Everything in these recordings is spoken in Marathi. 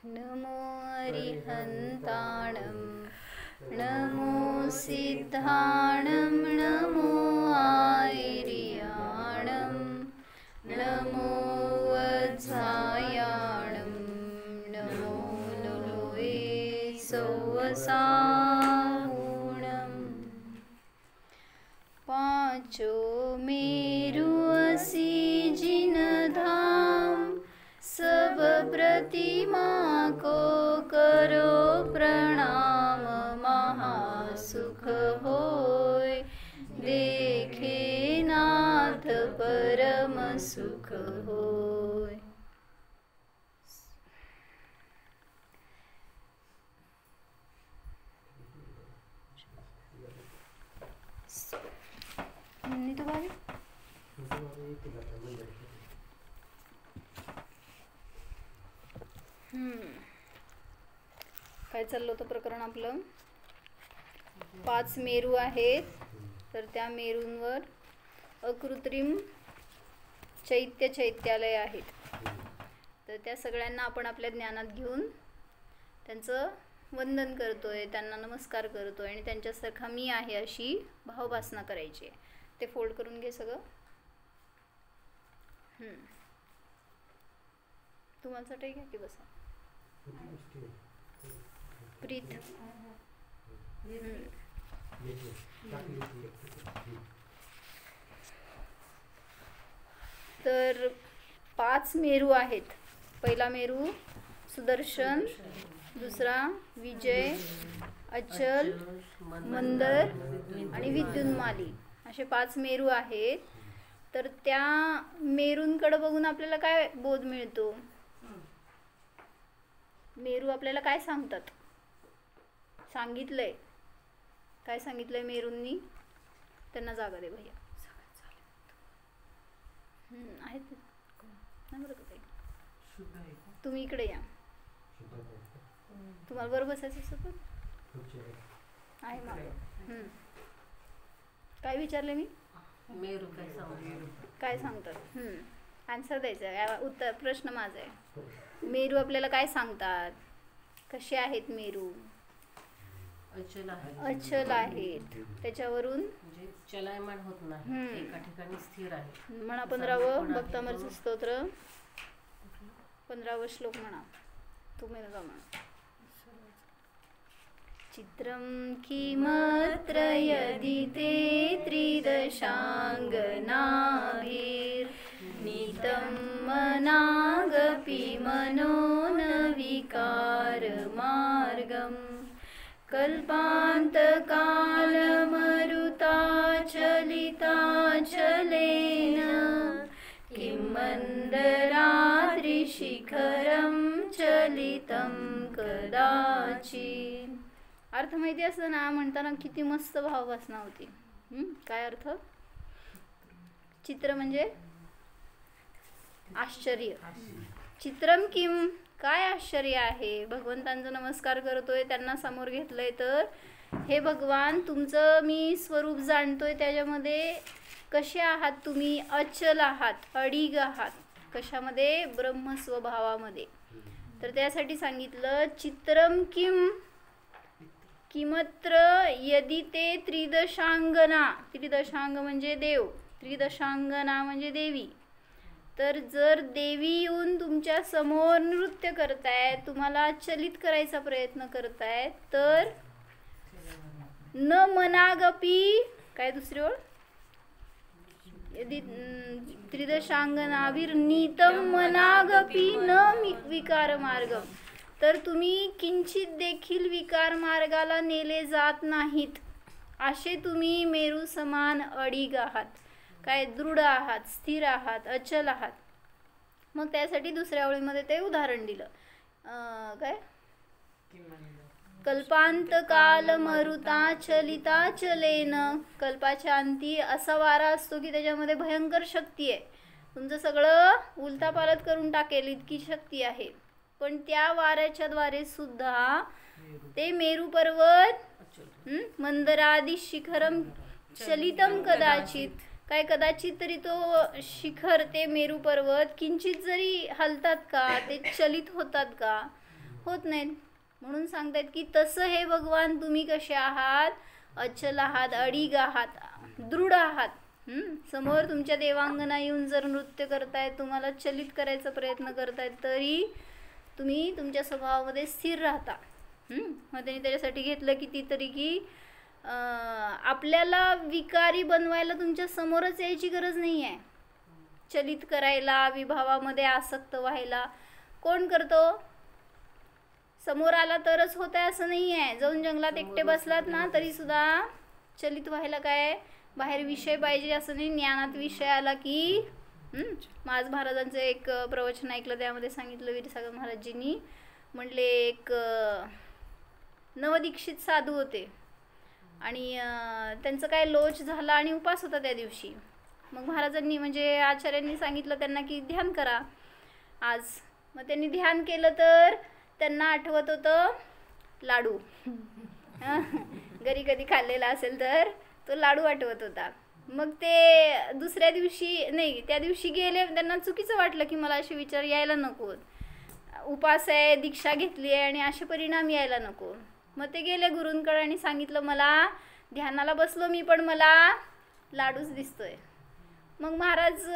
नमो अरिहन्ताणं नमो सिद्धाणं नमो आयर्याणं नमो वज्रायाणं नमो लुलुवे सौवसाहुणं पांचो मेरु असी जिनधाम सब प्रतिमा को करो प्रणाम महासुख होय देखे नाथ परम सुख होय। तो काय चाललं होतं प्रकरण आपलं? 5 मेरू आहेत, तर त्या मेरूंवर अकृत्रिम चैत्यालय आहेत, तर त्या सगळ्यांना आपण आपल्या ज्ञानात घेऊन त्यांचं वंदन करतोय, त्यांना नमस्कार करतोय आणि त्यांच्यासारखा मी आहे अशी भावभासना करायची आहे। ते फोल्ड करून घे सगळं। तुम्हाला चटई घ्या की बसा। प्रीत तर 5 मेरू आहेत। पहिला मेरू सुदर्शन, दुसरा विजय, अचल, मंदर आणि विद्युन्माली असे 5 मेरू आहेत। तर त्या मेरूंकडे बघून आपल्याला काय बोध मिळतो? मेरू आपल्याला काय सांगतात? सांगितलंय काय? सांगितलंय मेरूंनी? त्यांना जागा दे भैया। आहेत नाही बरं का ताई? तुम्ही इकडे या। तुम्हाला बरं बसायचं सोबत आहे मागं। काय विचारले मी? मेरू काय सांगतात? आन्सर द्यायचं, उत्तर प्रश्न माझा आहे। मेरू आपल्याला काय सांगतात? कसे आहेत मेरू? अचल आहेत, त्याच्यावरून म्हणजे चलायमान होत नाही, एका ठिकाणी स्थिर आहे। म्हणा 15वं भक्तामृत स्तोत्र 15वा श्लोक म्हणा। तुम्ही नका म्हणा। चित्रं किमत्र यदि ते त्रिदशाङ्गनाभिर्नीतं मनागपि मनो न विकारमार्गं कल्पान्तकालमरुताचलिताचलेन किं मन्दराद्रिशिखरं चलितं कदाचित्। अर्थ माहिती असतं ना? म्हणताना किती मस्त भावभासना होती। काय अर्थ? चित्र म्हणजे आश्चर्य। चित्रम किम, काय आश्चर्य आहे? भगवंतांचा नमस्कार करतोय, त्यांना समोर घेतलंय, तर हे भगवान तुमचं मी स्वरूप जाणतोय, त्याच्यामध्ये कसे आहात तुम्ही? अचल आहात, अडिग आहात। कशामध्ये? ब्रह्म स्वभावामध्ये। तर त्यासाठी सांगितलं चित्रम किम किमत्र यदि ते त्रिदशांगना, त्रिदशांग म्हणजे देव, त्रिदशांगना म्हणजे देवी। तर जर देवी येऊन तुमच्या समोर नृत्य करतायत, तुम्हाला चलित करायचा प्रयत्न करतायत, तर न मनागपी, काय दुसरी ओळ? यदि त्रिदशांगनाभिर्नीतं मनागपि न विकार मार्गम, तर तुम्ही किंचित देखील विकार मार्गाला नेले जात नाहीत, असे तुम्ही मेरू समान अडिग आहात, काय दृढ आहात, स्थिर आहात, अचल आहात। मग त्यासाठी दुसऱ्या ओळीमध्ये ते उदाहरण दिलं, काय? कल्पांतकाल मरुताचलिताचलेन, कल्पाच्या अंती असा वारा असतो की त्याच्यामध्ये भयंकर शक्ती आहे, तुमचं सगळं उलथापालथ करून टाकेल इतकी शक्ती आहे। पण त्या वाऱ्याच्या द्वारे सुद्धा ते मेरू पर्वत मंदरादि शिखरम चलितम कदाचित, काय कदाचित तरी तो शिखर ते मेरू पर्वत किंचित जरी हलतात का, ते चलित होतात का, होत नाहीत. म्हणून सांगतायत की तसं हे भगवान तुम्ही कसे आहात, अचल आहात, अडीग आहात, दृढ आहात. समोर तुमच्या देवांगना येऊन जर नृत्य करतायत, तुम्हाला चलित करायचा प्रयत्न करतायत, तरी तुम्ही तुमच्या स्वभावामध्ये स्थिर राहता. मग त्यांनी त्याच्यासाठी घेतलं किती तरी की आपल्याला विकारी बनवायला तुमच्या समोरच यायची गरज नाही आहे. चलित करायला, विभावामध्ये आसक्त व्हायला कोण करतो? समोर आला तरच होत आहे असं नाही आहे. जाऊन जंगलात एकटे बसलात ना तरी सुद्धा चलित व्हायला काय बाहेर विषय पाहिजे असं नाही. ज्ञानात विषय आला की माझ महाराजांचं एक प्रवचन ऐकलं, त्यामध्ये सांगितलं वीरसागर महाराजजींनी म्हटले एक नवदीक्षित साधू होते आणि त्यांचं काय लोच झाला आणि उपास होता त्या दिवशी. मग महाराजांनी म्हणजे आचार्यांनी सांगितलं त्यांना की ध्यान करा आज. मग त्यांनी ध्यान केलं तर त्यांना आठवत होतं लाडू. घरी कधी खाल्लेला असेल तर तो लाडू आठवत होता. मग ते दुसऱ्या दिवशी नाही, त्या दिवशी गेले, त्यांना चुकीचं वाटलं की मला असे विचार यायला नको, उपास आहे, दीक्षा घेतली आहे आणि असे परिणाम यायला नको. मग ते गेले गुरूंकडे आणि सांगितलं मला ध्यानाला बसलो मी पण मला लाडूच दिसतोय. मग महाराज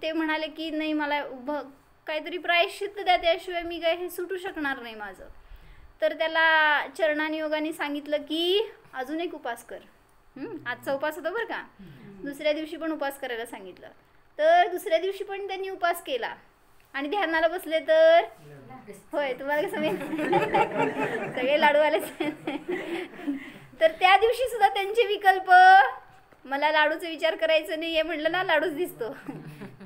ते म्हणाले की नाही मला काहीतरी प्रायश्चित्त द्या, त्याशिवाय मी काय हे सुटू शकणार नाही माझं. तर त्याला चरणानी योगाने सांगितलं की अजून एक उपास कर. आजचा उपास होता बरं का, दुसऱ्या दिवशी पण उपास करायला सांगितलं. तर दुसऱ्या दिवशी पण त्यांनी उपास केला आणि ध्यानाला बसले तर होय, तुम्हाला कसं माहिती सगळे लाडू आले. तर त्या दिवशी सुद्धा त्यांचे विकल्प, मला लाडूचा विचार करायचं नाही आहे म्हटलं ना, लाडूच दिसतो.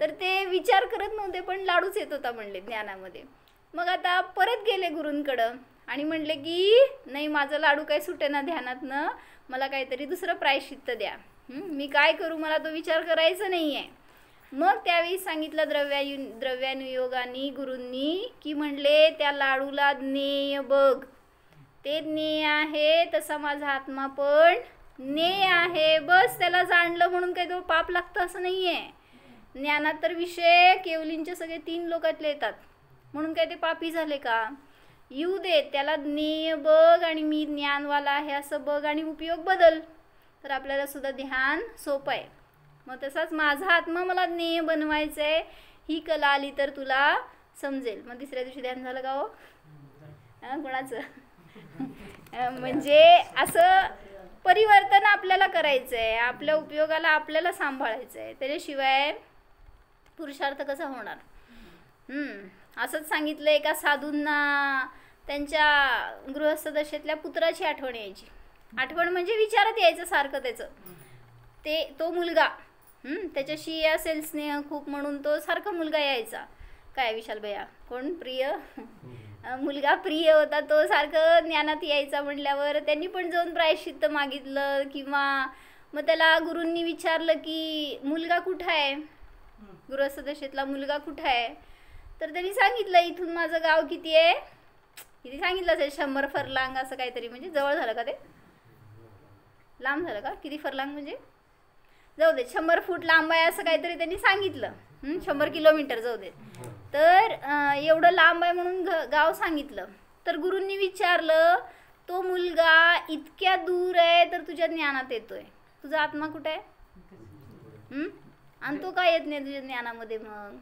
तर ते विचार करत नव्हते पण लाडूच येत होता म्हणले ज्ञानामध्ये. मग आता परत गेले गुरूंकडं आणि म्हणले की नाही माझं लाडू काय सुटेना ध्यानातनं, मला काहीतरी दुसरं प्रायश्चित्त द्या, मी काय करू, मला तो विचार करायचा नाही आहे. मग त्यावेळी सांगितलं द्रव्यानुयोगानी गुरूंनी की म्हणले त्या लाडूला ज्ञेय बघ, ते ज्ञेय आहे तसा माझा आत्मा पण ज्ञेय आहे. बस त्याला जाणलं म्हणून काही तो पाप लागतं असं नाही आहे. ज्ञानात तर विषय केवलींचे सगळे 3 लोकातले येतात म्हणून काय ते पापी झाले का? येऊ दे, त्याला ज्ञेय बघ आणि मी ज्ञानवाला आहे असं बघ आणि उपयोग बदल, तर आपल्याला सुद्धा ध्यान सोपं आहे. मग तसाच माझा आत्मा मला ज्ञेय बनवायचं आहे, ही कला आली तर तुला समजेल. मग तिसऱ्या दिवशी ध्यान झालं का हो? कोणाचं? म्हणजे असं परिवर्तन आपल्याला करायचं आहे, आपल्या उपयोगाला आपल्याला सांभाळायचं आहे, त्याच्याशिवाय पुरुषार्थ कसा होणार? असंच सांगितलं एका साधूंना त्यांच्या गृहस्थ दशेतल्या पुत्राची आठवण यायची. आठवण म्हणजे विचारात यायचं सारखं त्याचं, तो मुलगा त्याच्याशी असेल स्नेह खूप म्हणून तो सारखा मुलगा यायचा. काय विशाल भैया, कोण प्रिय मुलगा प्रिय होता, तो सारखं ज्ञानात यायचा. म्हणल्यावर त्यांनी पण जाऊन प्रायश्चित्त मागितलं किंवा मग त्याला गुरूंनी विचारलं की मुलगा कुठं आहे, गृहस्थ दशेतला मुलगा कुठं आहे? तर त्यांनी सांगितलं इथून माझं गाव किती आहे, किती सांगितलं असेल 100 फरलांग असं काहीतरी. म्हणजे जवळ झालं का ते, लांब झालं का? किती फरलांग म्हणजे जाऊ दे, 100 फूट लांब आहे असं काहीतरी त्यांनी सांगितलं. 100 किलोमीटर जाऊ दे. तर एवढं लांब आहे म्हणून गाव सांगितलं. तर गुरूंनी विचारलं तो मुलगा इतक्या दूर आहे तर तुझ्या ज्ञानात येतोय, तुझा आत्मा कुठे आहे? आणि तो काय येत नाही तुझ्या ज्ञानामध्ये? मग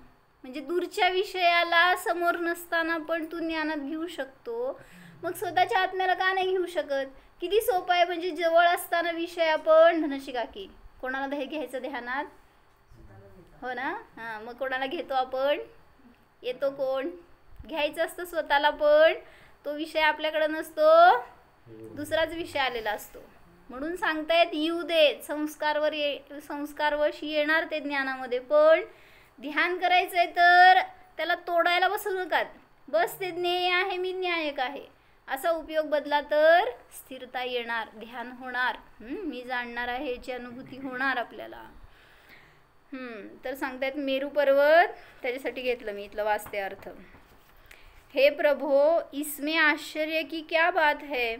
म्हणजे दूरच्या विषयाला समोर नसताना पण तू ज्ञानात घेऊ शकतो, मग स्वतःच्या आत्म्याला का नाही घेऊ शकत? किती सोपं आहे. म्हणजे जवळ असताना विषय आपण धनशिकाकी कोणाला घ्यायचं ध्यानात, हो ना? मग कोणाला घेतो आपण? येतो कोण? घ्यायचं असतं स्वतःला, पण तो विषय आपल्याकडे नसतो, दुसराच विषय आलेला असतो. म्हणून सांगतायत येऊ दे, संस्कारवश येणार ते ज्ञानामध्ये, पण ध्यान करायचं आहे तर त्याला तोडायला बसू नका. बस ते ज्ञेय आहे, मी न्यायक आहे असा उपयोग बदला तर स्थिरता येणार, ध्यान होणार, मी जाणणार आहे याची अनुभूती होणार आपल्याला. तर सांगतायत मेरू पर्वत, त्याच्यासाठी घेतलं मी, इथलं वाचते अर्थ. हे प्रभो, इसमें आश्चर्य की क्या बात है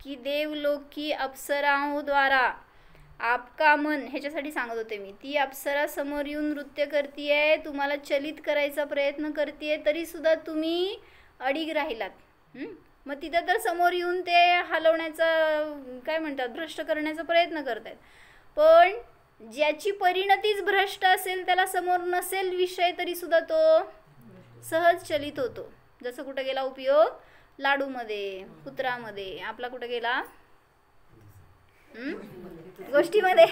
कि देवलोक की अप्सराओं द्वारा आपका मन, ह्याच्यासाठी सांगत होते मी, ती अप्सरा समोर येऊन नृत्य करतीये, तुम्हाला चलित करायचा प्रयत्न करतीये, तरी सुद्धा तुम्ही अडीग राहिलात. मग तिथं तर समोर येऊन ते हलवण्याचा काय म्हणतात भ्रष्ट करण्याचा प्रयत्न करतायत. पण ज्याची परिणतीच भ्रष्ट असेल त्याला समोर नसेल विषय तरी सुद्धा तो सहज चलित होतो. जसं कुठं गेला उपयोग लाडूमध्ये, कुत्रामध्ये, आपला कुठं गेला गोष्टीमध्ये.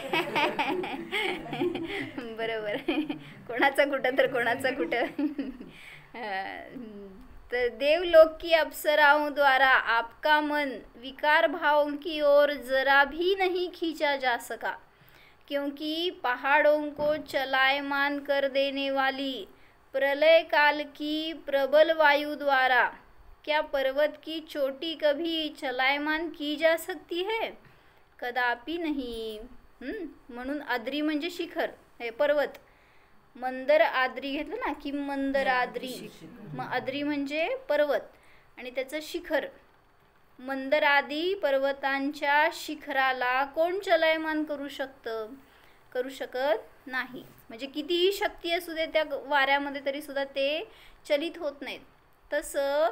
बरोबर, कोणाचा कुठं तर कोणाचा कुठं. तो देवलोक की अप्सराओं द्वारा आपका मन विकार भावों की ओर जरा भी नहीं खींचा जा सका, क्योंकि पहाड़ों को चलायमान कर देने वाली प्रलय काल की प्रबल वायु द्वारा क्या पर्वत की चोटी कभी चलायमान की जा सकती है? कदापि नहीं. म्हणून आद्री म्हणजे शिखर, हे पर्वत. मंदर आद्री घेतलं ना की मंदर आद्री, मग आद्री म्हणजे पर्वत आणि त्याचं शिखर. मंदर आदी पर्वतांच्या शिखराला कोण चलायमान करू शकतं? करू शकत नाही. म्हणजे कितीही शक्ती असू दे त्या वाऱ्यामध्ये तरी सुद्धा ते चलित होत नाहीत. तसं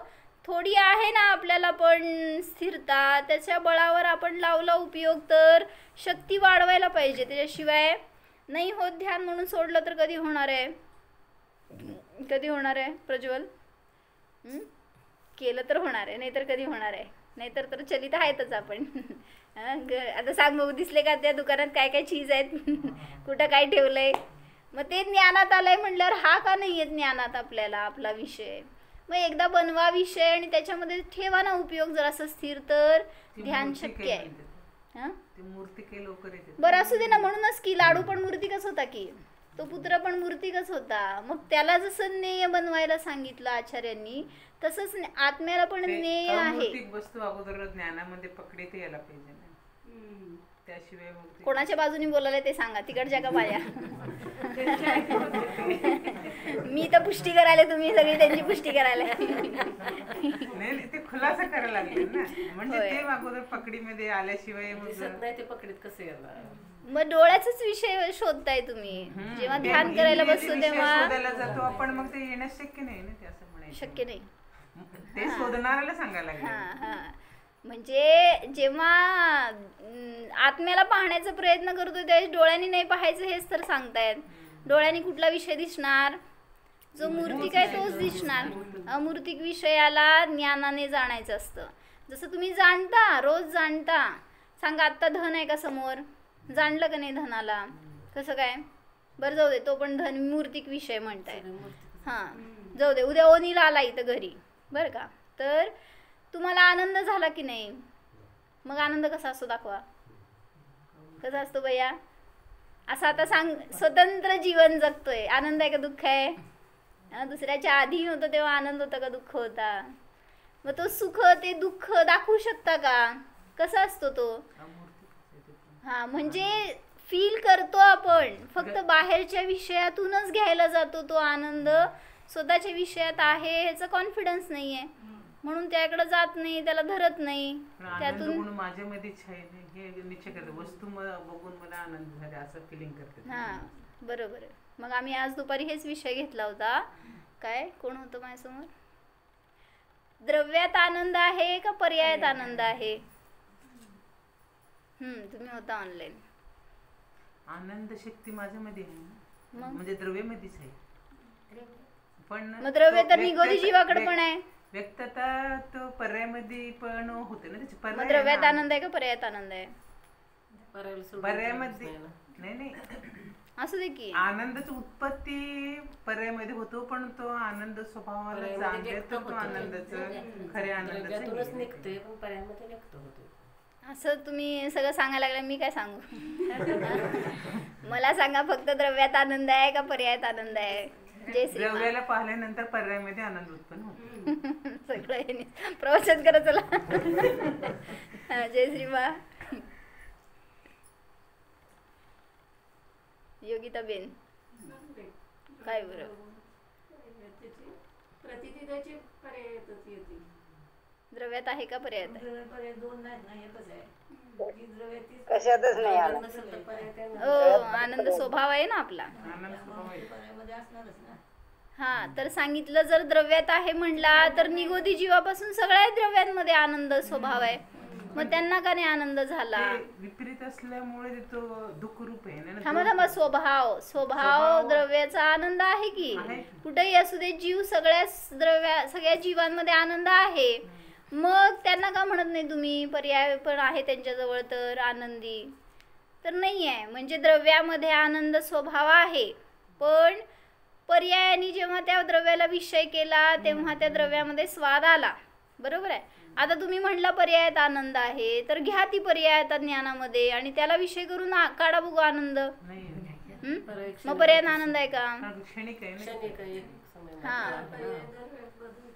थोडी आहे ना आपल्याला पण स्थिरता, त्याच्या बळावर आपण लावला उपयोग तर शक्ती वाढवायला पाहिजे. त्याच्याशिवाय नाही होत ध्यान म्हणून सोडलं तर कधी होणार आहे? कधी होणार आहे प्रज्वल? केलं तर होणार आहे, नाहीतर कधी होणार आहे? नाहीतर तर चलित आहेतच आपण. आता सांग बघू, दिसले का त्या दुकानात काय काय चीज आहेत? कुठं काय ठेवलंय? मग ते ज्ञानात आलंय म्हटल्यावर हा का नाही आहे ज्ञानात आपल्याला आपला विषय? मग एकदा बनवा विषय आणि त्याच्यामध्ये ठेवा ना उपयोग जरासं स्थिर, तर ध्येय शक्य आहे. बरं असू दे ना. म्हणूनच की लाडू पण मूर्तिकच होता की, तो पुत्र पण मूर्तिकच होता. मग त्याला जसं ज्ञेय बनवायला सांगितलं आचार्यांनी, तसंच आत्म्याला पण ज्ञेय आहे. वस्तू अगोदर ज्ञानामध्ये पकडीत यायला पाहिजे ना, त्याशिवाय कोणाच्या बाजूने बोलायला ते सांगा, तिकडच्या का माझ्या? मी तर पुष्टी करायला, तुम्ही सगळी त्यांची पुष्टी करायला. नाही, ते खुलासा करायला लागले ना, म्हणजे ते अगोदर पकडीमध्ये आल्याशिवाय दिसत नाही ते पकडीत कसं येणार? मग डोळ्याचाच विषय शोधताय तुम्ही. जेव्हा ध्यान करायला बसतो तेव्हा शोधायला जातो आपण, मग ते येणं शक्य नाही ना, ते असं म्हणायचं. शक्य नाही, ते शोधणाऱ्याला सांगायला लागेल. हा. म्हणजे जेव्हा आत्म्याला पाहण्याचा प्रयत्न करतो त्यावेळेस डोळ्यांनी नाही पाहायचं हेच तर सांगतायत. डोळ्यांनी कुठला विषय दिसणार? जो मूर्तिक आहे तोच दिसणार. अमूर्तिक विषयाला ज्ञानाने जाणायचं असतं. जसं तुम्ही जाणता, रोज जाणता. सांगा आत्ता धन आहे का समोर? जाणलं का नाही धनाला? कसं काय? बरं जाऊ दे, तो पण धन मूर्तिक विषय म्हणताय. हां जाऊ दे, उद्या ओनील आला इथं घरी बरं का, तर तुम्हाला आनंद झाला की नाही? मग आनंद कसा असतो दाखवा. कसा असतो भैया? असं आता सांग, स्वतंत्र जीवन जगतोय, आनंद आहे का दुःख आहे? दुसऱ्याच्या आधी होतं तेव्हा आनंद होता का दुःख होता? मग तो सुख ते दुःख दाखवू शकता का? कसा असतो तो? हा म्हणजे फील करतो आपण, फक्त बाहेरच्या विषयातूनच घ्यायला जातो तो आनंद. स्वतःच्या विषयात आहे ह्याचा कॉन्फिडन्स नाहीये म्हणून त्याकडे जात नाही, त्याला धरत नाही. त्यातून माझ्यामध्येच आहे हे निश्चय करते, वस्तू बघून मला आनंद झाला असं फिलिंग करते. हा बरोबर आहे. मग आम्ही आज दुपारी हेच विषय घेतला होता. काय कोण होतं माझ्यासमोर? द्रव्यात आनंद आहे का पर्यायात आनंद आहे? तुम्ही होता ऑनलाईन. आनंद शक्ती माझ्यामध्ये आहे, म्हणजे द्रव्यामध्येच आहे. पण मग द्रव्य तर निगोदी जीवाकडे पण आहे. व्यक्तता तो पर्यायामध्ये पण होते ना त्याची. मग द्रव्यात आनंद आहे का पर्यायात आनंद आहे? पर्यायामध्ये नाही असू दे की. आनंदाची उत्पत्ती पर्यायामध्ये होतो, पण तो आनंद स्वभावाला जाणले तर तो आनंदाचं खऱ्या आनंदाचं निघतोय, पण पर्यायामध्ये व्यक्त होतो. असं तुम्ही सगळं सांगायला लागलं, मी काय सांगू? मला सांगा फक्त द्रव्यात आनंद आहे का पर्यायात आनंद आहे? द्रव्याला पाहिल्यानंतर पर्यायामध्ये आनंद उत्पन्न होतो. सगळं प्रवचन करत चला. जय श्रीमा. योगिता बेन काय बरं? द्रव्यात आहे का पर्यायात? कशातच नाही आला. हो, आनंद स्वभाव आहे ना आपला. हा, तर सांगितलं जर द्रव्यात आहे म्हणला तर निगोदी जीवापासून सगळ्या द्रव्यांमध्ये आनंद स्वभाव आहे, मग त्यांना का नाही आनंद झाला? ते विपरीत असल्यामुळे तो दुःख रूप आहे ना. थांबा, स्वभाव द्रव्याचा आनंद आहे की कुठेही असू दे, जीव सगळ्या जीवांमध्ये आनंद आहे, मग त्यांना का म्हणत नाही तुम्ही पर्याय पण आहे त्यांच्याजवळ तर आनंदी? तर नाही आहे. म्हणजे द्रव्यामध्ये आनंद स्वभाव आहे, पण पर्यायाने जेव्हा त्या द्रव्याला विषय केला तेव्हा त्या द्रव्यामध्ये स्वाद आला. बरोबर आहे. आता तुम्ही म्हटलं पर्यायात आनंद आहे, तर घ्या ती पर्यायात ज्ञानामध्ये आणि त्याला विषय करून काढा बघू आनंद. मग पर्यायात आनंद आहे का? हा,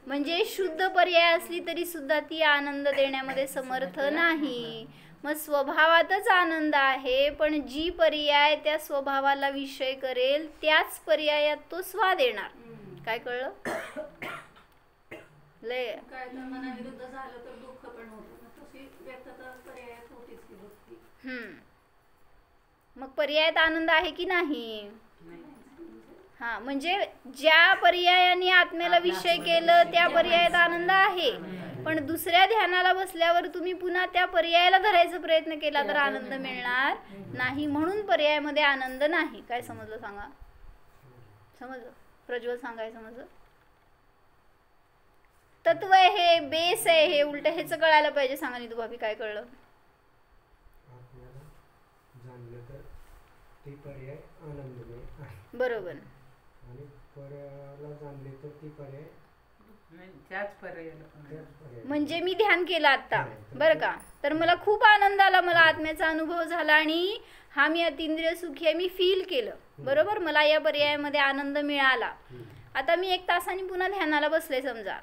म्हणजे शुद्ध पर्याय असली तरी सुद्धा ती आनंद देण्यामध्ये समर्थ नाही. मग स्वभावातच आनंद आहे, पण जी पर्याय त्या स्वभावाला विषय करेल त्याच पर्यायात तो स्वाद येणार. काय कळलं? लय काय तर मनाविरुद्ध झालं तर दुःख पण होतं, तशी व्यक्तता पर्यायात होतीच की भक्ती. मग पर्यायात आनंद आहे की नाही? हा, म्हणजे ज्या पर्यायाने आत्म्याला विषय केलं त्या पर्यायात आनंद आहे, पण दुसऱ्या ध्यानाला बसल्यावर तुम्ही पुन्हा त्या पर्यायाला धरायचा प्रयत्न केला तर आनंद मिळणार नाही. म्हणून पर्यायामध्ये आनंद नाही. काय समजलं सांगा? समजलं? प्रज्वल सांगाय समजलं? तत्व आहे हे, बेस आहे हे, उलट हेच कळायला पाहिजे. सांगा नीतू भाभी, काय कळलं? बरोबर. म्हणजे मी ध्यान केलं आता बरं का, तर मला खूप आनंद आला, मला आत्म्याचा अनुभव झाला आणि हा मी अतिंद्रिय सुखी आहे, मी फील केलं. बरोबर, मला या पर्यायामध्ये आनंद मिळाला. आता मी 1 तासाने पुन्हा ध्यानाला बसले समजा,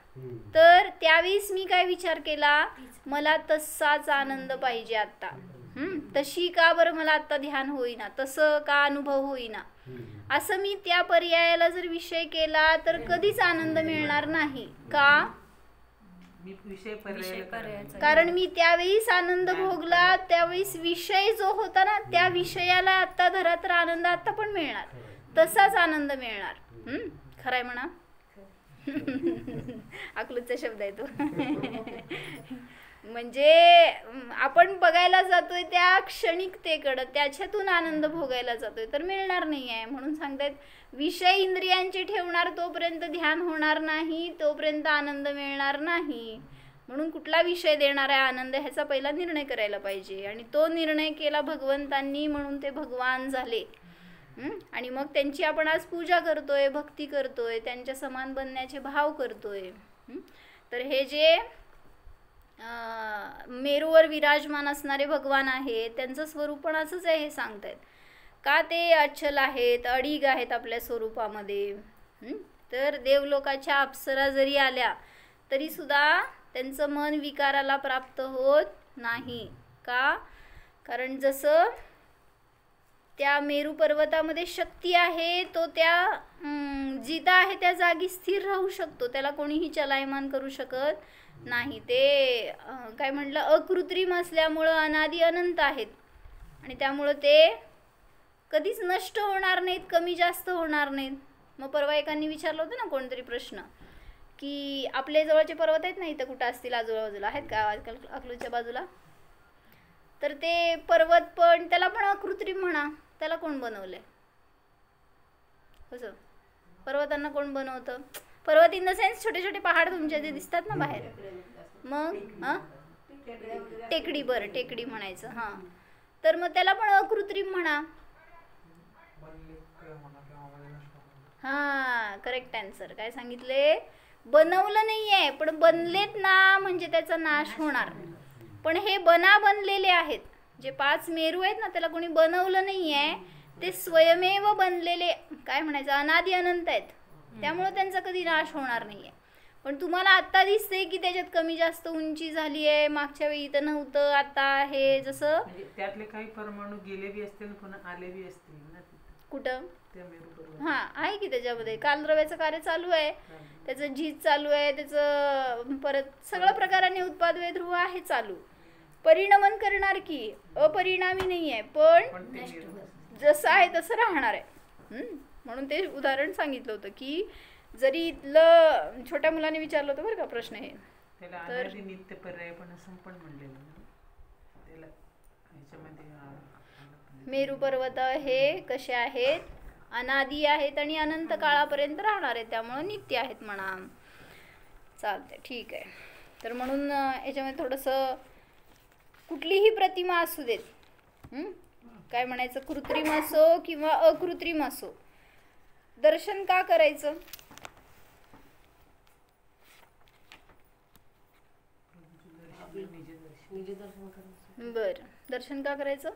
तर त्यावेळेस मी काय विचार केला, मला तसाच आनंद पाहिजे आता. तशी का बरं मला आता ध्यान होईना, तसं का अनुभव होईना, असं मी त्या पर्यायाला जर विषय केला तर कधीच आनंद मिळणार नाही. का? कारण मी त्यावेळीस आनंद भोगला, त्यावेळीस विषय जो होता ना, त्या विषयाला आता धरा तर आनंद आता पण मिळणार, तसाच आनंद मिळणार. खरंय म्हणा. अकलूजचा शब्द आहे तो. म्हणजे आपण बघायला जातोय त्या क्षणिकतेकडं, त्याच्यातून आनंद भोगायला जातोय, तर मिळणार नाही आहे. म्हणून सांगतायत विषय इंद्रियांचे ठेवणार तोपर्यंत ध्यान होणार नाही, तोपर्यंत आनंद मिळणार नाही. म्हणून कुठला विषय देणार आहे आनंद ह्याचा पहिला निर्णय करायला पाहिजे, आणि तो निर्णय केला भगवंतांनी, म्हणून ते भगवान झाले. आणि मग त्यांची आपण आज पूजा करतोय, भक्ती करतोय, त्यांच्या समान बनण्याचे भाव करतोय. तर हे जे मेरूवर विराजमान असणारे भगवान आहेत, त्यांचं स्वरूप पण असंच आहे हे सांगतायत. का ते अचल आहेत, अडीग आहेत आपल्या स्वरूपामध्ये. तर देवलोकाच्या अप्सरा जरी आल्या तरी सुद्धा त्यांचं मन विकाराला प्राप्त होत नाही. का? कारण जसं त्या मेरू पर्वतामध्ये शक्ती आहे, तो त्या जिता आहे त्या जागी स्थिर राहू शकतो, त्याला कोणीही चलायमान करू शकत नाही. ते काय म्हटलं, अकृत्रिम असल्यामुळं अनादि अनंत आहेत, आणि त्यामुळं ते कधीच नष्ट होणार नाहीत, कमी जास्त होणार नाहीत. मग परवा एकांनी विचारलं होतं ना कोणतरी प्रश्न, की आपल्या जवळचे पर्वत आहेत ना, इथं कुठं असतील आजूबाजूला आहेत का आजकाल अकलूजच्या बाजूला, तर ते पर्वत पण त्याला पण अकृत्रिम म्हणा, त्याला कोण बनवलंय? कसं पर्वतांना कोण बनवतं? पर्वत इन द सेन्स छोटे छोटे पहाड तुमच्या जे दिसतात ना बाहेर, मग टेकडी, बरं टेकडी म्हणायचं. हां, तर मग त्याला पण अकृत्रिम म्हणा. हां, करेक्ट आन्सर. काय सांगितले? बनवलं नाही आहे, पण बनलेत ना, म्हणजे त्याचा नाश होणार. पण हे बनलेले आहेत, जे 5 मेरू आहेत ना, त्याला कोणी बनवलं नाही आहे, ते स्वयमेव बनलेले, काय म्हणायचं, अनादि अनंत आहेत, त्यामुळे त्यांचा कधी नाश होणार नाही आहे. पण तुम्हाला आत्ता दिसते की त्याच्यात कमी जास्त उंची झाली आहे, मागच्या वेळी तर नव्हतं, आता हे जसं त्यातले काही परमाणू गेले बी असतील, पुन्हा आले बी असतील ना. कुठं? हां, आहे की त्याच्यामध्ये कालद्रव्याचं कार्य चालू आहे, त्याचं झीज चालू आहे, त्याचं परत सगळ्या प्रकाराने उत्पादवे ध्रुव आहे चालू. परिणमन करणार की, अपरिणामी नाही आहे, पण जसं आहे तसं राहणार आहे. म्हणून ते उदाहरण सांगितलं होतं की जरी इथलं छोट्या मुलाने विचारलं होतं बरं का प्रश्न हे, त्याला अनादि नित्य पर्याय पण असं पण म्हणलेलं ना. त्याला ह्याच्यामध्ये मेरू पर्वत हे कसे आहेत, अनादी आहेत आणि अनंत काळापर्यंत राहणार आहेत, त्यामुळं नित्य आहेत म्हणा. चालतंय, ठीक आहे. तर म्हणून याच्यामध्ये थोडंसं कुठलीही प्रतिमा असू देत, काय म्हणायचं, कृत्रिम असो किंवा अकृत्रिम असो, दर्शन का करायचं? बरं, दर्शन का करायचं?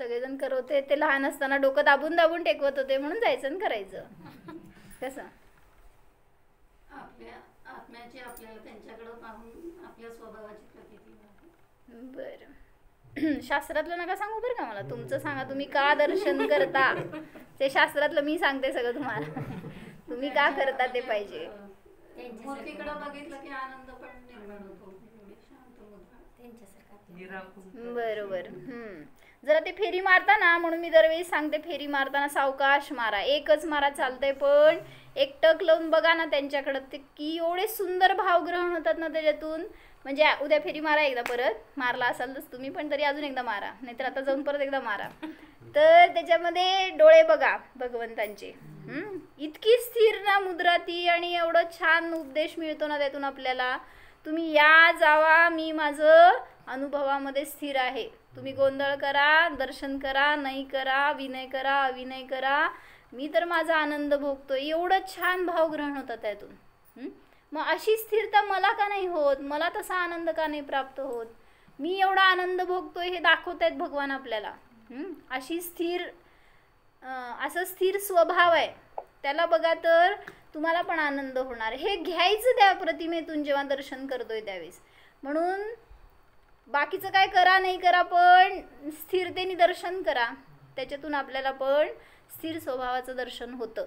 सगळेजण करत होते, ते लहान असताना डोकं दाबून दाबून टेकवत होते म्हणून जायचं आणि करायचं. कसं आपल्या आत्म्याची आपल्याला त्यांच्याकडे पाहून आपल्या स्वभावाची प्रतीती होते. बरं, शास्त्रातलं नका सांगू बरं का मला, तुमचं सांगा, तुम्ही का दर्शन करता ते. शास्त्रातलं मी सांगते सगळं तुम्हाला, तुम्ही का करता ते पाहिजे. मूर्तीकडे बघितलं की आनंद पण निर्माण होतो. एवढी शांत मुद्रा. बरोबर. जरा ते फेरी मारता ना, म्हणून मी दरवेळी सांगते, फेरी मारताना सावकाश मारा, एकच मारा चालतंय, पण एक टक लावून बघा ना त्यांच्याकडं, ते की एवढे सुंदर भावग्रहण होतात ना त्याच्यातून. म्हणजे उद्या फेरी मारा, एकदा परत मारला असाल तर तुम्ही पण तरी अजून एकदा मारा, नाहीतर आता जाऊन परत एकदा मारा. तर त्याच्यामध्ये डोळे बघा भगवंतांचे, इतकी स्थिर ना मुद्रा ती, आणि एवढं छान उपदेश मिळतो ना त्यातून आपल्याला. तुम्ही या जावा, मी माझं अनुभवामध्ये स्थिर आहे. तुम्ही गोंधळ करा, दर्शन करा, नाही करा, विनय करा, अविनय करा, मी तर माझा आनंद भोगतोय. एवढं छान भावग्रहण होतं त्यातून. मग अशी स्थिरता मला का नाही होत, मला तसा आनंद का नाही प्राप्त होत? मी एवढा आनंद भोगतोय हे दाखवत आहेत भगवान आपल्याला. अशी स्थिर, असं स्थिर स्वभाव आहे त्याला बघा, तर तुम्हाला पण आनंद होणार. हे घ्यायचं त्या प्रतिमेतून जेव्हा दर्शन करतोय त्यावेळेस. म्हणून बाकीचं काय करा नाही करा, पण स्थिरतेने दर्शन करा, त्याच्यातून आपल्याला पण स्थिर स्वभावाचं दर्शन होतं.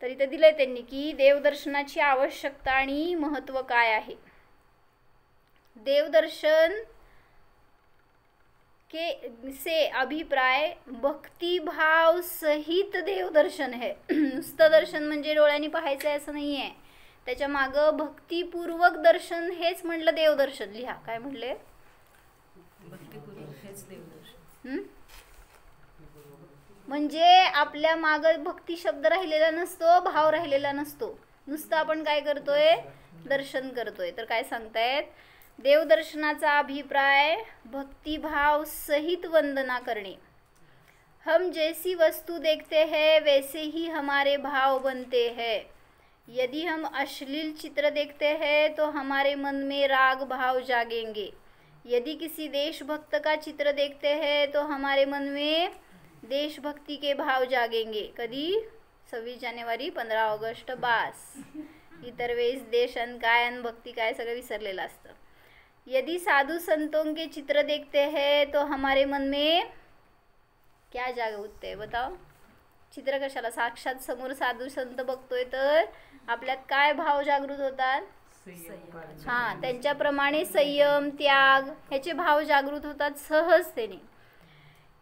तर इथे दिलंय त्यांनी की देवदर्शनाची आवश्यकता आणि महत्त्व काय आहे. देवदर्शन के से अभिप्राय भक्तिभाव सहित देवदर्शन है. नुसतं दर्शन म्हणजे डोळ्यांनी पाहायचं आहे असं नाही आहे, त्याच्या मागं भक्तिपूर्वक दर्शन हेच म्हटलं देवदर्शन. लिहा काय म्हटले, भक्तिपूर्वक हेच देवदर्शन. म्हणजे आपल्या मागं भक्ती शब्द राहिलेला नसतो, भाव राहिलेला नसतो, नुसतं आपण काय करतोय, दर्शन करतोय. तर काय सांगतायत, देवदर्शनाचा अभिप्राय भक्तिभाव सहित वंदना करणे. हम जैसी वस्तु देखते हैं वैसे ही हमारे भाव बनते हैं. यदि हम अश्लील चित्र देखते हैं तो हमारे मन में राग भाव जागेंगे. यदि किसी देशभक्त का चित्र देखते हैं तो हमारे मन में देशभक्ति के भाव जागेंगे. कधी 26 जानेवारी 15 ऑगस्ट बास. इतर वेळेस देश आणि काय आणि भक्ती काय सगळं विसरलेलं असतं. यदि साधु संतों के चित्र देखते हैं तो हमारे मन में क्या जाग उठते है बताओ. चित्र कशाला, साक्षात समोर साधू संत बघतोय तर आपल्यात काय भाव जागृत होतात, हां, त्यांच्याप्रमाणे संयम, त्याग ह्याचे भाव जागृत होतात सहजतेने.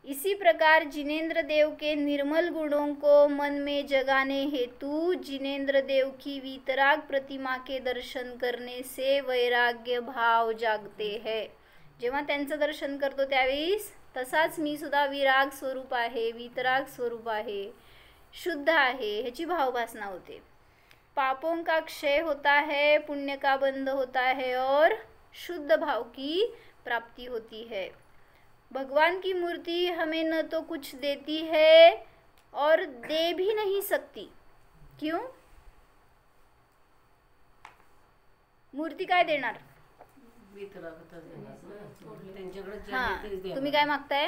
इसी प्रकार जिनेंद्र देव के निर्मल गुणों को मन में जगाने हेतु जिनेंद्र देव की वीतराग प्रतिमा के दर्शन करने से वैराग्य भाव जागते हैं. जेव्हा त्यांचं दर्शन करतो त्यावेळेस तसाच मी सुद्धा विराग स्वरूप आहे, वीतराग स्वरूप आहे, शुद्ध आहे ह्याची भावभासना होते. पापों का क्षय होता है, पुण्य का बंध होता है और शुद्ध भाव की प्राप्ति होती है. भगवान की मूर्ति हमें न तो कुछ देती है और दे भी नहीं सकती. क्यों? मूर्ती काय देणार, तुम्ही काय मागताय,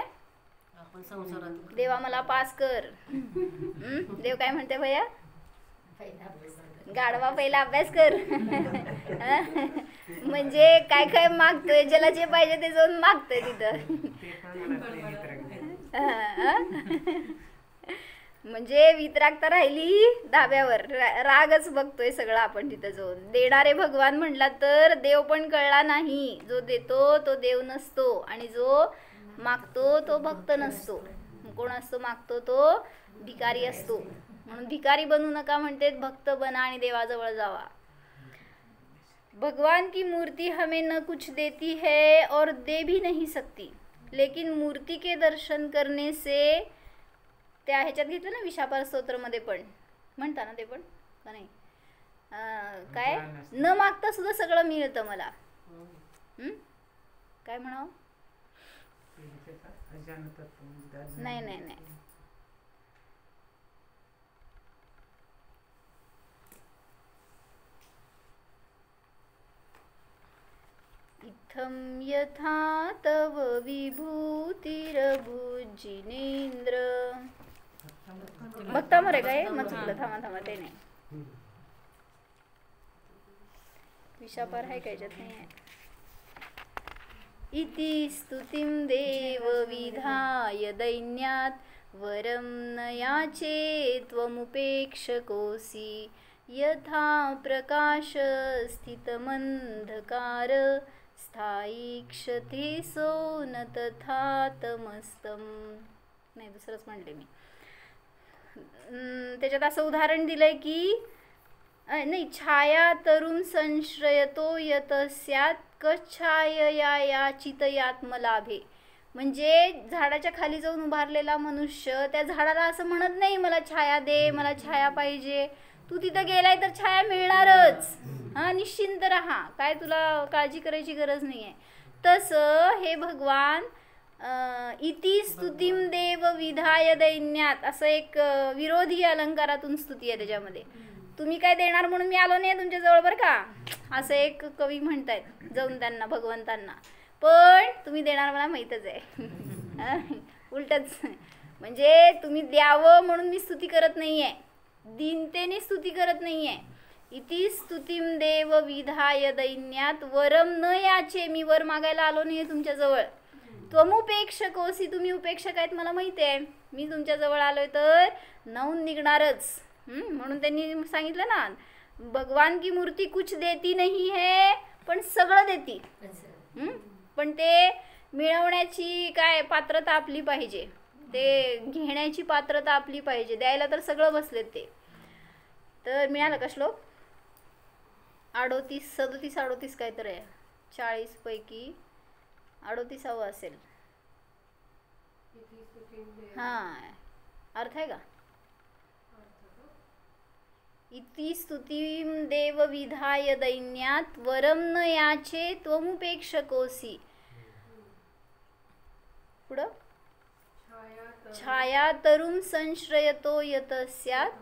आपण संसारात देवा मला पास कर. देव काय म्हणते भैया, गाढवा पहिला अभ्यास कर. म्हणजे काय काय मागतोय, ज्याला जे पाहिजे ते जाऊन मागतोय तिथं. म्हणजे वितरागता राहिली धाब्यावर, रागच बघतोय सगळं आपण तिथं जाऊन. देणारे भगवान म्हणला तर देव पण कळला नाही. जो देतो तो देव नसतो आणि जो मागतो तो भक्त नसतो. कोण असतो मागतो तो भिकारी असतो. म्हणून भिकारी बनू नका म्हणते, भक्त बना आणि देवाजवळ जावा. भगवान की मूर्ति हमें न कुछ देती है और दे भी नहीं सकती, लेकिन मूर्ति के दर्शन करने से, त्या ह्याच्यात घेतलं ना विशापार स्तोत्रमध्ये पण म्हणता ना ते पण का नाही, काय न मागता सुद्धा सगळं मिळतं मला. काय म्हणावं? नाही नाही नाही, इत्थं यथा तव विभूतिरभुजिनेन्द्र. भक्तामर आहे काय? मग चुकलं, थांबा ते नाही. विशापार आहे का याच्यात? नाही आहे. इति स्तुतिं देव विधाय दैन्यात् वरं न याचे त्वमुपेक्षकोऽसि. यथा प्रकाश स्थितमन्धकार स्थायीक्षते सो न तथा तमस्तम. नाही, दुसरंच म्हणले मी. त्याच्यात असं उदाहरण दिलंय की नाही, छाया तरुण संश्रयतो यत स्यात् कच्छायया याचितयात्मलाभे. म्हणजे झाडाच्या खाली जाऊन उभारलेला मनुष्य त्या झाडाला असं म्हणत नाही मला छाया दे, मला छाया पाहिजे. तू तिथं गेलाय तर छाया मिळणारच. हा, निश्चिंत राहा, काय तुला काळजी करायची गरज नाही आहे. तसं हे भगवान इति स्तुतिम देव विधाय दैन्यात, असं एक विरोधी अलंकारातून स्तुती आहे त्याच्यामध्ये. तुम्ही काय देणार म्हणून मी आलो नाही तुमच्याजवळ बरं का, असं एक कवी म्हणतायत जाऊन त्यांना, भगवंतांना. पण तुम्ही देणार मला माहीतच आहे. उलटच, म्हणजे तुम्ही द्यावं म्हणून मी स्तुती करत नाही आहे, दीनतेने स्तुती करत नाही आहे. इति स्तुतिम देव विधाय दैन्यात वरम न याचे, मी वर मागायला आलो नाही आहे तुमच्याजवळ. त्वमुपेक्षकोसी, तुम्ही उपेक्षक आहेत मला माहिती आहे. मी तुमच्याजवळ आलोय तर नाहून निघणारच. म्हणून त्यांनी सांगितलं ना, भगवान की मूर्ती कुछ देती नहीं है पण सगळं देती. पण ते मिळवण्याची काय पात्रता आपली पाहिजे, ते घेण्याची पात्रता आपली पाहिजे. द्यायला तर सगळं बसलेत ते. तर मिळालं का श्लोक? 38, 37, 38 काय तर आहे, 40 पैकी 38वा असेल. हां, अर्थ आहे का? इति स्तुतिं देव विधाय दैन्यात वरम न याचे त्वमुपेक्षकोसी. पुढं छाया तरुण संश्रयतो यत स्यात्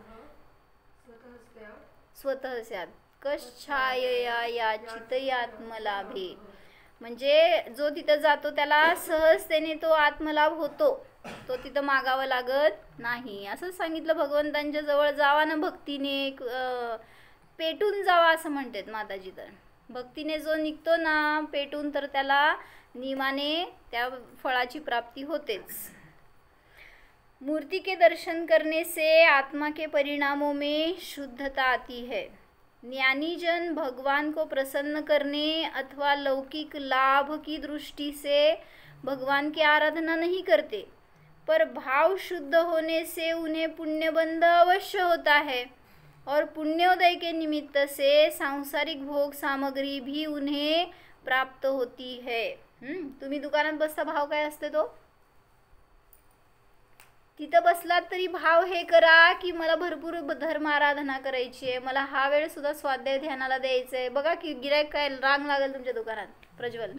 स्वतः स्यात् कच्छायया याचितयात्मलाभे. म्हणजे जो तिथं जातो त्याला सहजतेने तो आत्मलाभ होतो, तो तिथं मागावं लागत नाही. असं सांगितलं. भगवंतांच्या जवळ जावा ना भक्तीने, पेटून जावा असं म्हणतात माताजी. तर भक्तीने जो निघतो ना पेटून, तर त्याला नियमाने त्या फळाची प्राप्ती होतेच. मूर्ति के दर्शन करने से आत्मा के परिणामों में शुद्धता आती है. ज्ञानी जन भगवान को प्रसन्न करने अथवा लौकिक लाभ की दृष्टि से भगवान की आराधना नहीं करते, पर भाव शुद्ध होने से उन्हें पुण्यबंध अवश्य होता है और पुण्योदय के निमित्त से सांसारिक भोग सामग्री भी उन्हें प्राप्त होती है. तुम्ही दुकानात बसता, भाव काय असते तो? तिथं बसलात तरी भाव हे करा की मला भरपूर धर्म आराधना करायची आहे, मला हा वेळ सुद्धा स्वाध्याय ध्यानाला द्यायचं आहे. बघा की गिरायक काय रांग लागेल तुमच्या दुकानात, प्रज्वल.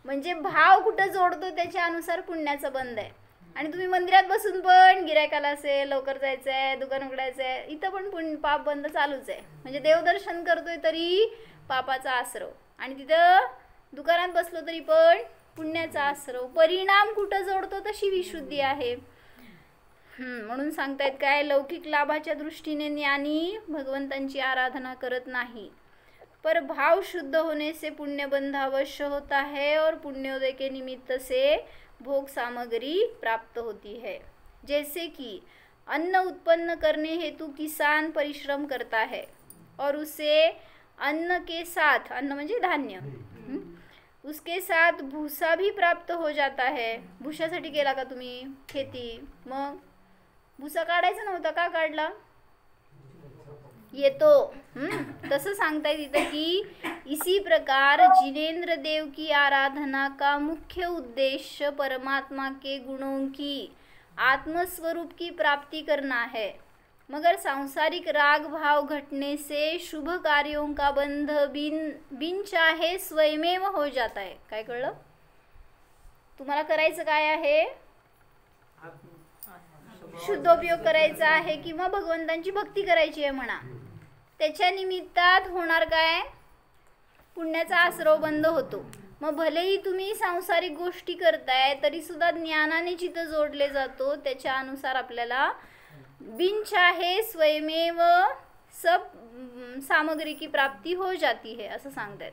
म्हणजे भाव कुठं जोडतो त्याच्या अनुसार पुण्याचं बंद आहे. आणि तुम्ही मंदिरात बसून पण गिरायकाला असेल लवकर जायचं आहे, दुकान उघडायचं आहे, इथं पण पाप बंद चालूच आहे. म्हणजे देवदर्शन करतोय तरी पापाचा आश्रव, आणि तिथं दुकानात बसलो तरी पण पुण्याचा आश्रव. परिणाम कुठं जोडतो तशी विशुद्धी आहे. म्हणून सांगतायत काय, लौकिक लाभाच्या दृष्टीने ज्ञानी भगवंतांची आराधना करत नाही, पर भाव शुद्ध होने से पुण्यबंध अवश्य होता है और पुण्योदय के निमित्त से भोग सामग्री प्राप्त होती है. जैसे कि अन्न उत्पन्न करने हेतु किसान परिश्रम करता है और उसे अन्न के साथ, अन्न म्हणजे धान्य, उसके साथ भूसा भी प्राप्त हो जाता है. भूशासाठी केला का तुम्ही खेती? मग भुसा काढायचा नव्हता, का काढला? येतो. तसं सांगताय तिथं की इसी प्रकार जिनेन्द्र देव की आराधना का मुख्य उद्देश्य परमात्मा के गुणों की आत्मस्वरूप की प्राप्ति करना है, मगर सांसारिक राग भाव घटने से शुभ कार्यों का बंध बिन चाहे स्वयमेव हो जाता है. काय कळलं? तुम्हाला करायचं काय आहे? शुद्धोपयोग करायचा आहे किंवा भगवंतांची भक्ती करायची आहे म्हणा. त्याच्या निमित्तात होणार काय? पुण्याचा आश्रव बंद होतो. मग भलेही तुम्ही सांसारिक गोष्टी करताय तरी सुद्धा ज्ञानाने जिथं जोडले जातो त्याच्या अनुसार आपल्याला बिन चाहे स्वयमेव सब सामग्री की प्राप्ति हो जाती है असं सांगतात.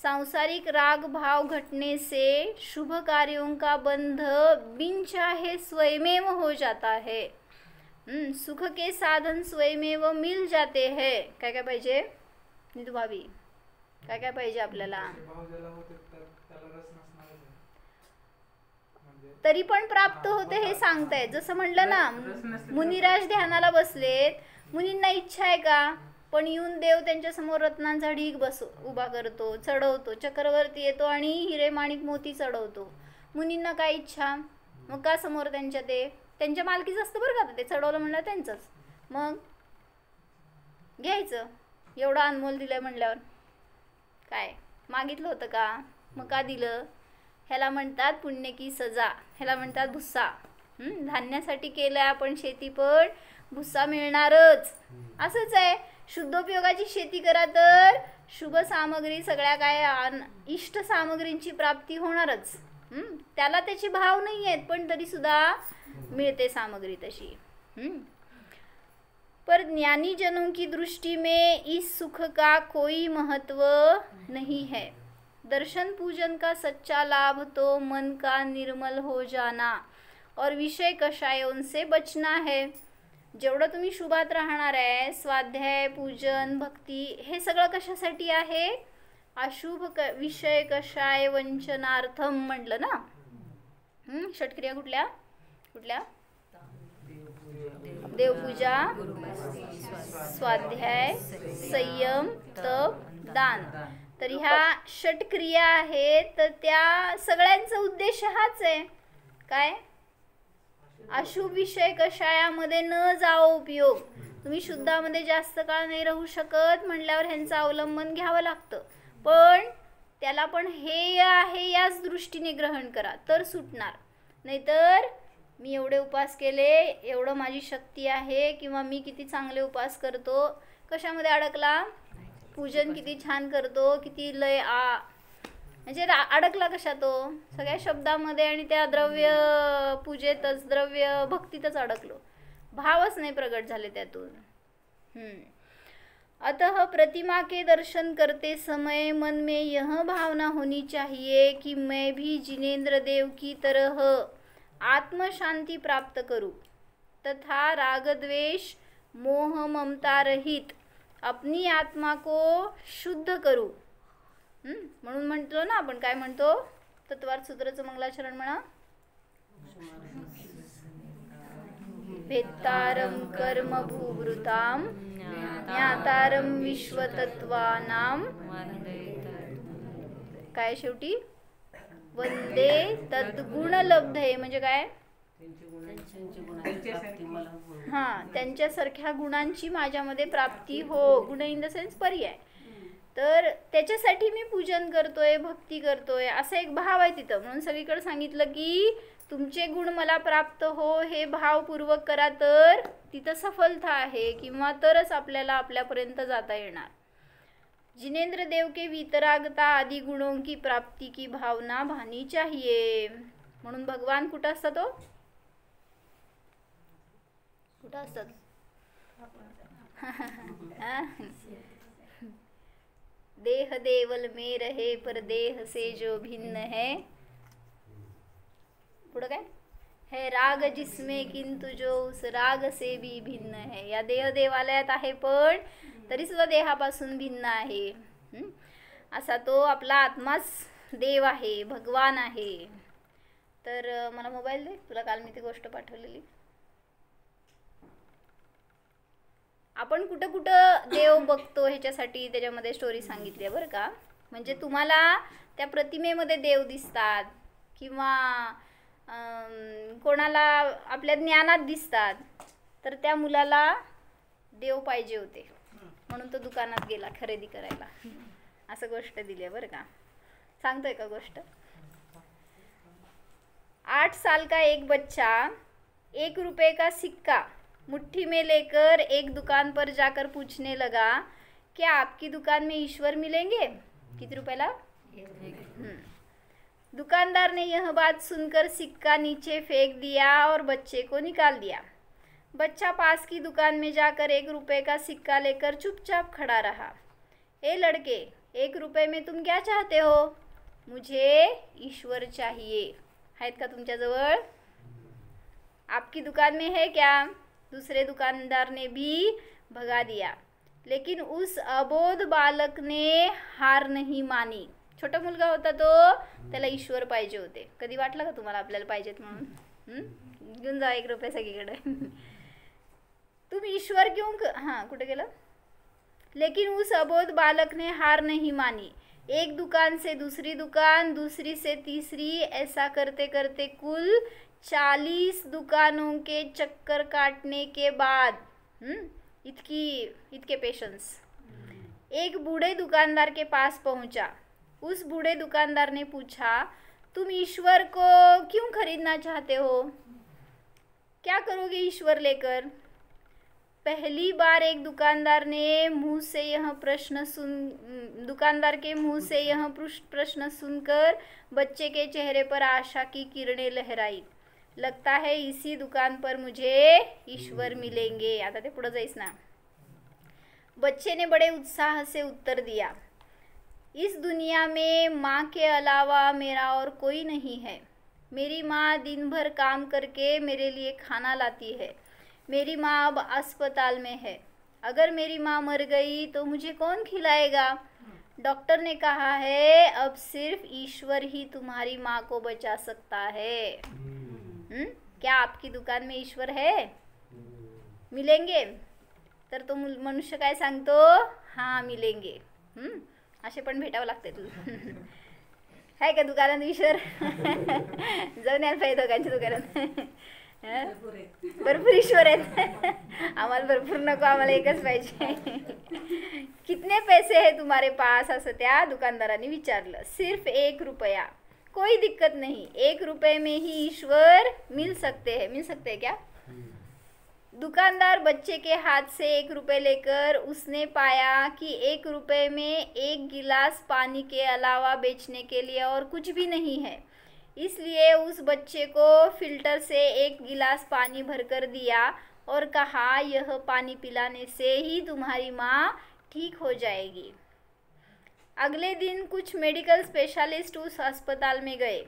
सांसारिक राग भाव घटने से शुभ कार्यों का बंध बिन चाहे स्वयमेव हो जाता है. सुख के साधन स्वयमेव मिल जाते हैं. काय काय पाहिजे नितू भाभी? काय काय पाहिजे आपल्याला? तरी पण प्राप्त होते हे सांगतायत. जसं म्हणलं ना, मुनिराज ध्यानाला बसलेत, मुनींना इच्छा आहे का? पण येऊन देव त्यांच्या समोर रत्नांचा ढीग उभा करतो, चढवतो, चक्रवर्ती येतो आणि हिरे माणिक मोती चढवतो. मुनींना काय इच्छा? मग का समोर त्यांच्या ते त्यांच्या मालकीचं असतं बरं का, ते चढवलं म्हणलं त्यांचंच. मग घ्यायचं. एवढं अनमोल दिलंय म्हणल्यावर काय मागितलं होतं का? मग का दिलं? ह्याला म्हणतात पुण्य की सजा, ह्याला म्हणतात भुस्सा. धान्यासाठी केलंय आपण शेती, पण भुस्सा मिळणारच. असंच आहे, शुद्धोपयोगाची शेती करा तर शुभ सामग्री सगळ्या काय इष्ट सामग्रींची प्राप्ती होणारच. त्याला त्याचे भाव नाही आहेत पण तरी सुद्धा मिळते सामग्री तशी. पर ज्ञानी जनों की दृष्टि में इस सुख का कोई महत्व नहीं है. दर्शन पूजन का सच्चा लाभ तो मन का निर्मल हो जाना और विषय कषायों से बचना है. जेवढं तुम्ही शुभात राहणार आहे, स्वाध्याय पूजन भक्ती हे सगळं कशासाठी आहे? अशुभ विषय कषाय वंचनार्थम म्हटलं ना. षटक्रिया कुठल्या कुठल्या? देवपूजा, स्वाध्याय, संयम, तप, दान. तर ह्या षटक्रिया आहेत, तर त्या सगळ्यांचा उद्देश हाच आहे. काय? अशुभ विषय कषायामध्ये न जाओ उपयोग. तुम्ही शुद्धामध्ये जास्त काळ नाही राहू शकत म्हणल्यावर ह्यांचं अवलंबन घ्यावं लागतं. पण त्याला पण हे आहे याच दृष्टीने ग्रहण करा तर सुटणार. नाहीतर मी एवढे उपास केले, एवढं माझी शक्ती आहे, किंवा मी किती चांगले उपास करतो, कशामध्ये अडकला? पूजन किती छान करतो, किती लय म्हणजे अडकला कशा? तो सगळ्या शब्दामध्ये आणि त्या द्रव्य पूजेतच, द्रव्य भक्तीतच अडकलो. भावच नाही प्रगट झाले त्यातून. अतः प्रतिमा के दर्शन करते समय मन में यह भावना होनी चाहिए कि मैं भी जिनेन्द्र देव की तरह आत्म शांति प्राप्त करूं तथा राग द्वेष मोह ममता रहित अपनी आत्मा को शुद्ध करूं. म्हणून म्हणतो ना आपण, काय म्हणतो? तत्वार्थ सूत्राचं मंगलाचरण म्हणा. भेत्तारं कर्म भूभृतां ज्ञातारं विश्वतत्त्वानां काय शेवटी वंदे तद्गुणलब्धे. म्हणजे काय? त्यांच्यासारख्या गुणांची माझ्यामध्ये प्राप्ती हो. गुण इन द सेन्स पर्याय. तर त्याच्यासाठी मी पूजन करतोय, भक्ती करतोय, असा एक भाव आहे तिथं. म्हणून सगळीकडे सांगितलं की तुमचे गुण मला प्राप्त हो हे भावपूर्वक करा तर तिथं सफलता आहे, किंवा तरच आपल्याला आपल्यापर्यंत जाता येणार. जिनेन्द्र देव के वितरागता आदि गुणों की प्राप्ति की भावना भानी चाहिए. म्हणून भगवान कुठं असतात? तो कुठं असतात? देह देवल में रहे पर देह से जो भिन्न है. पुढं काय है? राग जिसमें किंतु जो उस राग से भी भिन्न है. या देह देवालयात आहे पण तरी सुद्धा देहापासून भिन्न आहे. असा तो आपला आत्माच देव आहे, भगवान आहे. तर मला मोबाईल दे, तुला काल मी ती गोष्ट पाठवलेली. आपण कुठं कुठं देव बघतो ह्याच्यासाठी त्याच्यामध्ये स्टोरी सांगितली आहे बरं का. म्हणजे तुम्हाला त्या प्रतिमेमध्ये देव दिसतात किंवा कोणाला आपल्या ज्ञानात दिसतात, तर त्या मुलाला देव पाहिजे होते म्हणून तो दुकानात गेला खरेदी करायला. असं गोष्ट दिली आहे बरं का. सांगतोय का गोष्ट. 8 साल का एक बच्चा 1 रुपए का सिक्का मुट्ठी में लेकर एक दुकान पर जाकर पूछने लगा, क्या आपकी दुकान में ईश्वर मिलेंगे? कितने रुपएला? दुकानदार ने यह बात सुनकर सिक्का नीचे फेंक दिया और बच्चे को निकाल दिया. बच्चा पास की दुकान में जाकर 1 रुपए का सिक्का लेकर चुपचाप खड़ा रहा. ए लड़के, 1 रुपए में तुम क्या चाहते हो? मुझे ईश्वर चाहिए. आहेत का तुमच्याजवळ? आपकी दुकान में है क्या? दूसरे दुकानदार ने भी भगा दिया. लेकिन उस अबोध बालक ने हार नहीं मानी. छोटा मुलगा होता तो, त्याला ईश्वर पाहिजे होते. कधी वाटलं का तुम्हाला आपल्याला पाहिजेत म्हणून? घेऊन जा 1 रुपये सगळीकडे. तुम ईश्वर क्यों हाँ कुठे गेलं. लेकिन उस अबोध बालक ने हार नहीं मानी. एक दुकान से दूसरी दुकान, दूसरी से तीसरी, ऐसा करते करते कुल 40 दुकानों के चक्कर काटने के बाद इतके पेशेंस, एक बूढ़े दुकानदार के पास पहुंचा. उस बूढ़े दुकानदार ने पूछा, तुम ईश्वर को क्यों खरीदना चाहते हो? क्या करोगे ईश्वर लेकर? पहली बार एक दुकानदार के मुंह से यह प्रश्न सुनकर बच्चे के चेहरे पर आशा की किरणें लहराई. लगता है इसी दुकान पर मुझे ईश्वर मिलेंगे. आता ते पुढे जाईस ना. बच्चे ने बड़े उत्साह से उत्तर दिया, इस दुनिया में माँ के अलावा मेरा और कोई नहीं है. मेरी माँ दिन भर काम करके मेरे लिए खाना लाती है. मेरी माँ अब अस्पताल में है. अगर मेरी माँ मर गई तो मुझे कौन खिलाएगा? डॉक्टर ने कहा है अब सिर्फ ईश्वर ही तुम्हारी माँ को बचा सकता है. क्या आपकी दुकान में ईश्वर है? मिलेंगे? तर तो मनुष्य काय सांगतो? हाँ मिलेंगे. असे पण भेटावं लागते तुला. आहे का दुकानात ईश्वर? जाऊन यायला पाहिजे दोघांच्या दुकानात. भरपूर ईश्वर आहेत. आम्हाला भरपूर नको, आम्हाला एकच पाहिजे. कितने पैसे है तुम्हारे पास? असं त्या दुकानदाराने विचारलं. सिर्फ 1 रुपया. कोई दिक्कत नहीं, 1 रुपए में ही ईश्वर मिल सकते हैं क्या? दुकानदार बच्चे के हाथ से 1 रुपए लेकर उसने पाया कि 1 रुपए में 1 गिलास पानी के अलावा बेचने के लिए और कुछ भी नहीं है. इसलिए उस बच्चे को फिल्टर से 1 गिलास पानी भरकर दिया और कहा यह पानी पिलाने से ही तुम्हारी माँ ठीक हो जाएगी. अगले दिन कुछ मेडिकल स्पेशलिस्ट उस अस्पताल में गए.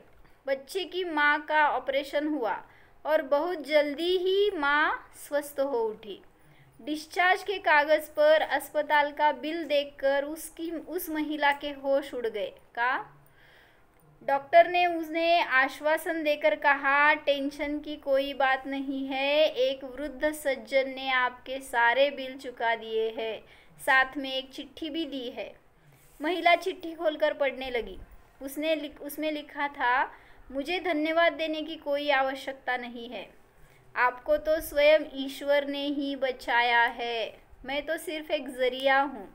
बच्चे की माँ का ऑपरेशन हुआ और बहुत जल्दी ही माँ स्वस्थ हो उठी. डिस्चार्ज के कागज़ पर अस्पताल का बिल देखकर उस महिला के होश उड़ गए. का? डॉक्टर ने उन्हें आश्वासन देकर कहा टेंशन की कोई बात नहीं है, एक वृद्ध सज्जन ने आपके सारे बिल चुका दिए हैं, साथ में एक चिट्ठी भी दी है. महिला चिट्ठी खोलकर पढ़ने लगी. उसमें लिखा था, मुझे धन्यवाद देने की कोई आवश्यकता नहीं है. आपको तो स्वयं ईश्वर ने ही बचाया है. मैं तो सिर्फ एक जरिया हूँ.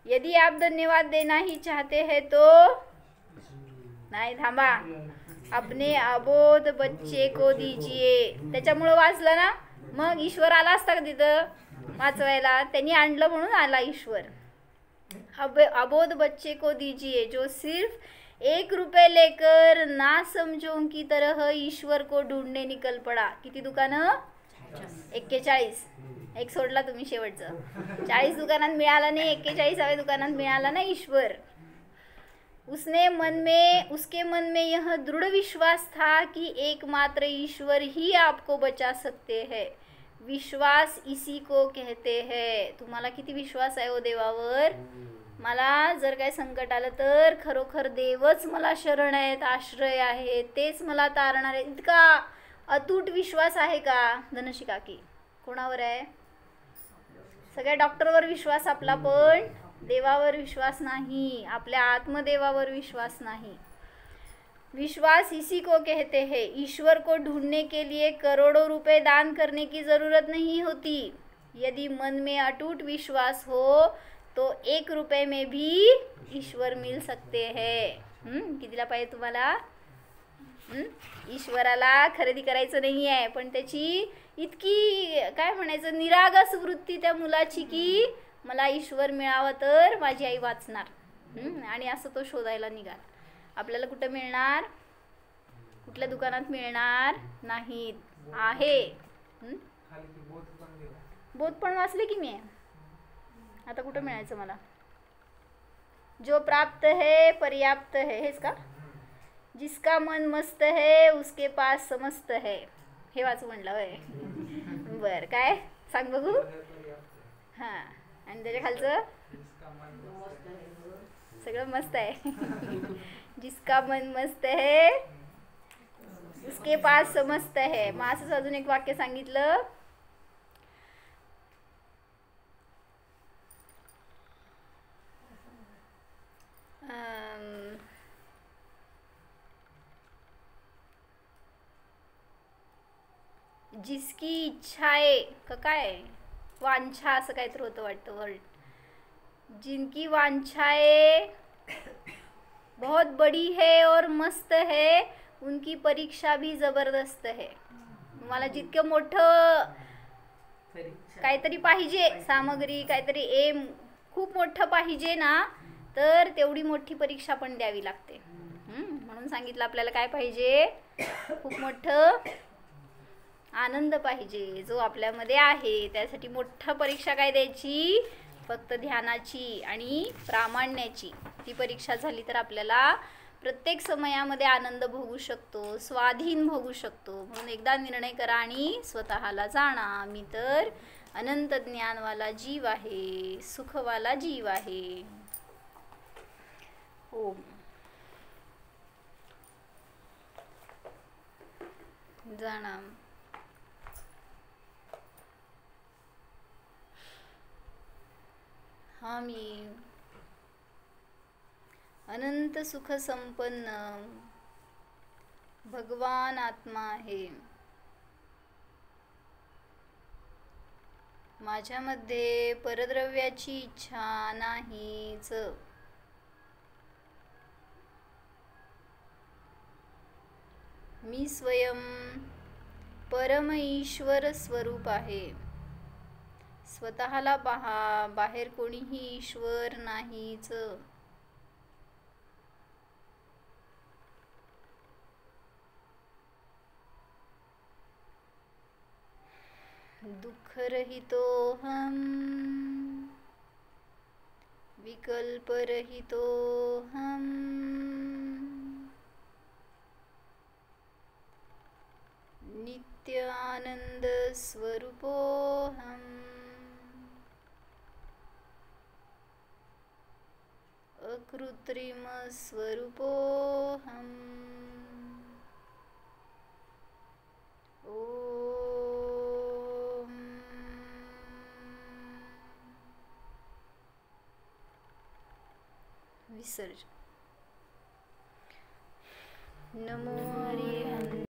यदि आप धन्यवाद देना ही चाहते हैं तो नाही, थांबा, अपने अबोध बच्चे को दीजिए. त्याच्यामुळं वाचलं ना. मग ईश्वर आला असता का तिथं वाचवायला? त्यांनी आणलं म्हणून आला ईश्वर. अबोध बच्चे को दीजिए जो सिर्फ 1 रुपए लेकर ना समझों की तरह ईश्वर को ढूंढने निकल पड़ा. किती दुकानं? 41. एक सोडला तुम्ही शेवटचं. 40 दुकानात मिळाला नाही, 41व्या दुकानात मिळाला ना ईश्वर. उसके मन में यह दृढ़ विश्वास था कि एकमात्र ईश्वर ही आपको बचा सकते हैं. विश्वास इसी को कहते हैं. तुम्हाला किती विश्वास आहे ओ देवावर? मला जर काय संकट आलं तर खरोखर देवच मला शरण आहेत, आश्रय आहे, तेच मला तारणार आहे. इतका अतूट विश्वास आहे का धनशी काकी? कोणावर आहे? सगळ्या डॉक्टरवर विश्वास आपला, पण देवावर विश्वास नाही, आपल्या आत्मदेवावर विश्वास नाही. विश्वास इसी को कहते हैं. ईश्वर को ढूंढने के लिए करोड़ों रुपए दान करने की जरूरत नहीं होती. यदि मन में अटूट विश्वास हो तो 1 रुपये में भी ईश्वर मिल सकते हैं. कितीला पाहिजे तुम्हाला? ईश्वराला खरेदी करायचं नाही आहे, पण त्याची इतकी काय म्हणायचं निरागस वृत्ती त्या मुलाची की मला ईश्वर मिळावा तर माझी आई वाचणार. आणि असं तो शोधायला निघाला. आपल्याला कुठं मिळणार? कुठल्या दुकानात मिळणार नाहीत. आहे बोध पण वाचले की मी. आता कुठं मिळायचं मला? जो प्राप्त है पर्याप्त है, हेच का? जिसका मन मस्त है उसके पास समस्त है. हे वाचू म्हणलं होय. बर, काय सांग बघू. हां, आणि त्याच्या खालचं सगळं मस्त आहे. जिसका मन मस्त है उसके पास समस्त है. मग असंच अजून एक वाक्य सांगितलं. जिसकी इच्छा आहे का काय वांछा असं काहीतरी होतं वाटतं वर्ड. जिनकी वांछाएं बहुत बड़ी है और मस्त है उनकी परीक्षा भी जबरदस्त है. मला जितकं मोठं काहीतरी पाहिजे सामग्री, काहीतरी एम खूप मोठं पाहिजे ना, तर तेवढी मोठी परीक्षा पण द्यावी लागते. म्हणून सांगितलं आपल्याला काय पाहिजे? खूप मोठं आनंद पाहिजे जो आपल्यामध्ये आहे. त्यासाठी मोठं परीक्षा काय द्यायची? फक्त ध्यानाची आणि प्रामाण्याची. ती परीक्षा झाली तर आपल्याला प्रत्येक समयामध्ये आनंद भोगू शकतो, स्वाधीन भोगू शकतो. म्हणून एकदा निर्णय करा आणि स्वतःला जाणा, मी तर अनंत ज्ञानवाला जीव आहे, सुखवाला जीव आहे. ओम. जाणा. हा मी अनंत सुख संपन्न भगवान आत्मा आहे. माझ्यामध्ये परद्रव्याची इच्छा नाहीच. मी स्वयं परम ईश्वर स्वरूप आहे. स्वतःला पहा, बाहेर कोणीही ईश्वर नाहीच. दुःख रहितो हम, विकल्प रहितो हम, नित्य आनंद स्वरूपो हम, अकृत्रिम स्वरूपो हम. ओम. विसर्जन. नमो हरि.